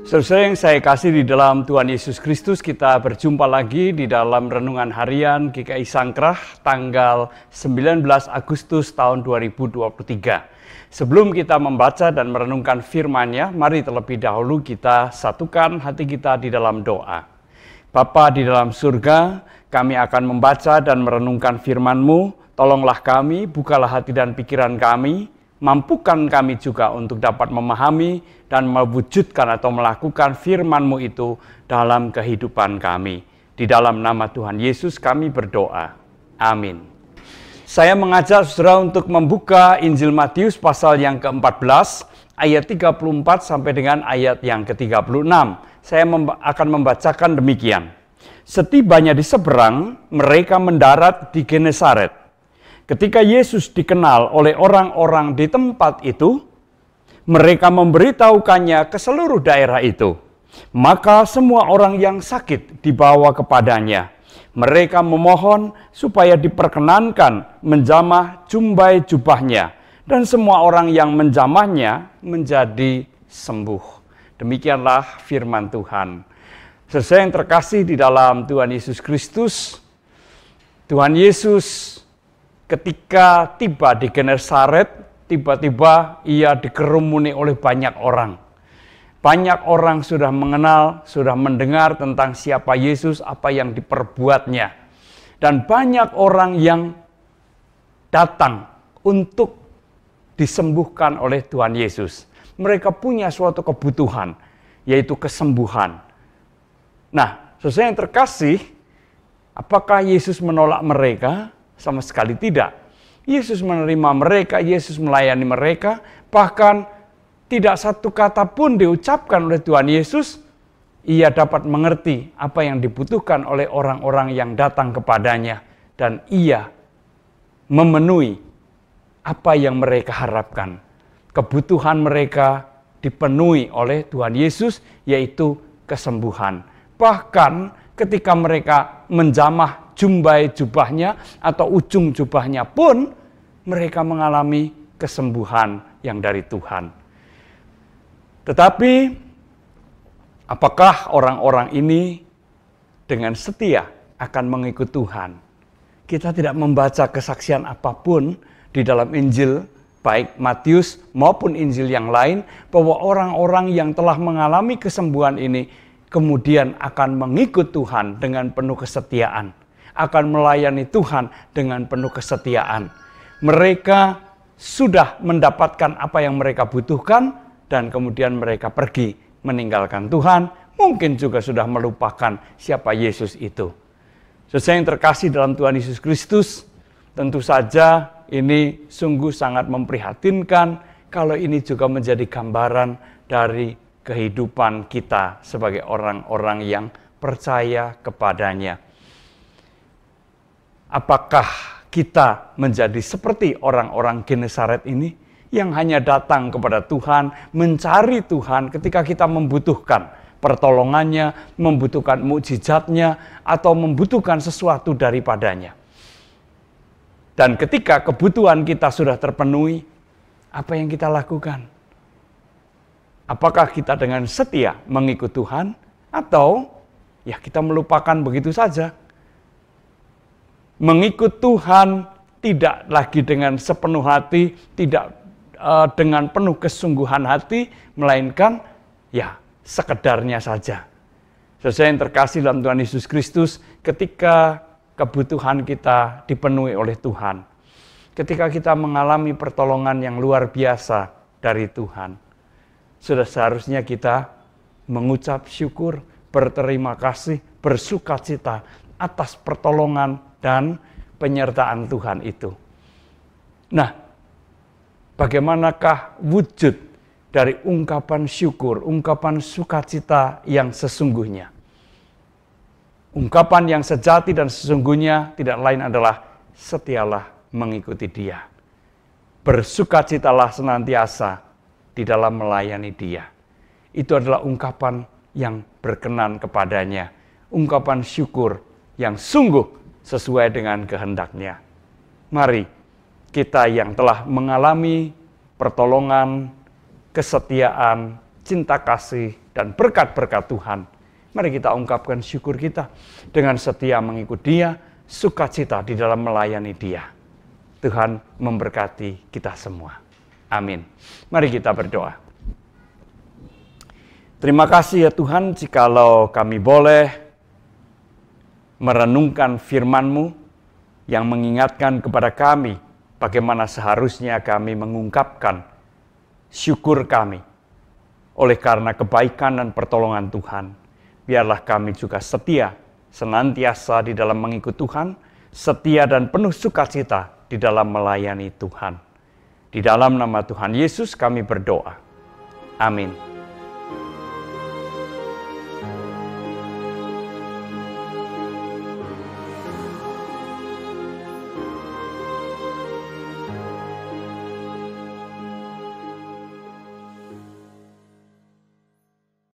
Saudara yang saya kasih di dalam Tuhan Yesus Kristus, kita berjumpa lagi di dalam Renungan Harian GKI Sangkrah tanggal 19 Agustus tahun 2023. Sebelum kita membaca dan merenungkan firman-Nya, mari terlebih dahulu kita satukan hati kita di dalam doa. Bapa di dalam surga, kami akan membaca dan merenungkan firman-Mu. Tolonglah kami, bukalah hati dan pikiran kami, mampukan kami juga untuk dapat memahami dan mewujudkan atau melakukan firman-Mu itu dalam kehidupan kami. Di dalam nama Tuhan Yesus kami berdoa. Amin. Saya mengajak saudara untuk membuka Injil Matius pasal yang ke-14, ayat 34 sampai dengan ayat yang ke-36. Saya akan membacakan demikian. Setibanya di seberang, mereka mendarat di Genesaret. Ketika Yesus dikenal oleh orang-orang di tempat itu, mereka memberitahukannya ke seluruh daerah itu. Maka semua orang yang sakit dibawa kepadanya. Mereka memohon supaya diperkenankan menjamah jumbai jubahnya. Dan semua orang yang menjamahnya menjadi sembuh. Demikianlah firman Tuhan. Saudara yang terkasih di dalam Tuhan Yesus Kristus, Tuhan Yesus ketika tiba di Genesaret, tiba-tiba ia dikerumuni oleh banyak orang. Banyak orang sudah mengenal, sudah mendengar tentang siapa Yesus, apa yang diperbuatnya. Dan banyak orang yang datang untuk disembuhkan oleh Tuhan Yesus. Mereka punya suatu kebutuhan, yaitu kesembuhan. Nah, saudara yang terkasih, apakah Yesus menolak mereka? Sama sekali tidak. Yesus menerima mereka, Yesus melayani mereka, bahkan tidak satu kata pun diucapkan oleh Tuhan Yesus. Ia dapat mengerti apa yang dibutuhkan oleh orang-orang yang datang kepadanya. Dan ia memenuhi apa yang mereka harapkan. Kebutuhan mereka dipenuhi oleh Tuhan Yesus, yaitu kesembuhan. Bahkan ketika mereka menjamah jumbai jubahnya atau ujung jubahnya pun mereka mengalami kesembuhan yang dari Tuhan. Tetapi apakah orang-orang ini dengan setia akan mengikut Tuhan? Kita tidak membaca kesaksian apapun di dalam Injil, baik Matius maupun Injil yang lain, bahwa orang-orang yang telah mengalami kesembuhan ini kemudian akan mengikut Tuhan dengan penuh kesetiaan. Akan melayani Tuhan dengan penuh kesetiaan. Mereka sudah mendapatkan apa yang mereka butuhkan dan kemudian mereka pergi meninggalkan Tuhan. Mungkin juga sudah melupakan siapa Yesus itu. Saudara yang terkasih dalam Tuhan Yesus Kristus, tentu saja ini sungguh sangat memprihatinkan kalau ini juga menjadi gambaran dari kehidupan kita sebagai orang-orang yang percaya kepadanya. Apakah kita menjadi seperti orang-orang Genesaret ini yang hanya datang kepada Tuhan, mencari Tuhan ketika kita membutuhkan pertolongannya, membutuhkan mukjizatnya, atau membutuhkan sesuatu daripadanya. Dan ketika kebutuhan kita sudah terpenuhi, apa yang kita lakukan? Apakah kita dengan setia mengikut Tuhan, atau ya kita melupakan begitu saja? Mengikut Tuhan tidak lagi dengan sepenuh hati, tidak dengan penuh kesungguhan hati, melainkan ya sekedarnya saja. Saudara yang terkasih dalam Tuhan Yesus Kristus, ketika kebutuhan kita dipenuhi oleh Tuhan, ketika kita mengalami pertolongan yang luar biasa dari Tuhan, sudah seharusnya kita mengucap syukur, berterima kasih, bersukacita atas pertolongan dan penyertaan Tuhan itu. Nah, bagaimanakah wujud dari ungkapan syukur, ungkapan sukacita yang sesungguhnya? Ungkapan yang sejati dan sesungguhnya tidak lain adalah setialah mengikuti Dia. Bersukacitalah senantiasa di dalam melayani Dia. Itu adalah ungkapan yang berkenan kepadanya. Ungkapan syukur yang sungguh sesuai dengan kehendak-Nya. Mari kita yang telah mengalami pertolongan, kesetiaan, cinta kasih, dan berkat-berkat Tuhan. Mari kita ungkapkan syukur kita dengan setia mengikut Dia, sukacita di dalam melayani Dia. Tuhan memberkati kita semua. Amin. Mari kita berdoa. Terima kasih ya Tuhan, jikalau kami boleh merenungkan firman-Mu yang mengingatkan kepada kami bagaimana seharusnya kami mengungkapkan syukur kami oleh karena kebaikan dan pertolongan Tuhan. Biarlah kami juga setia, senantiasa di dalam mengikut Tuhan, setia dan penuh sukacita di dalam melayani Tuhan. Di dalam nama Tuhan Yesus kami berdoa. Amin.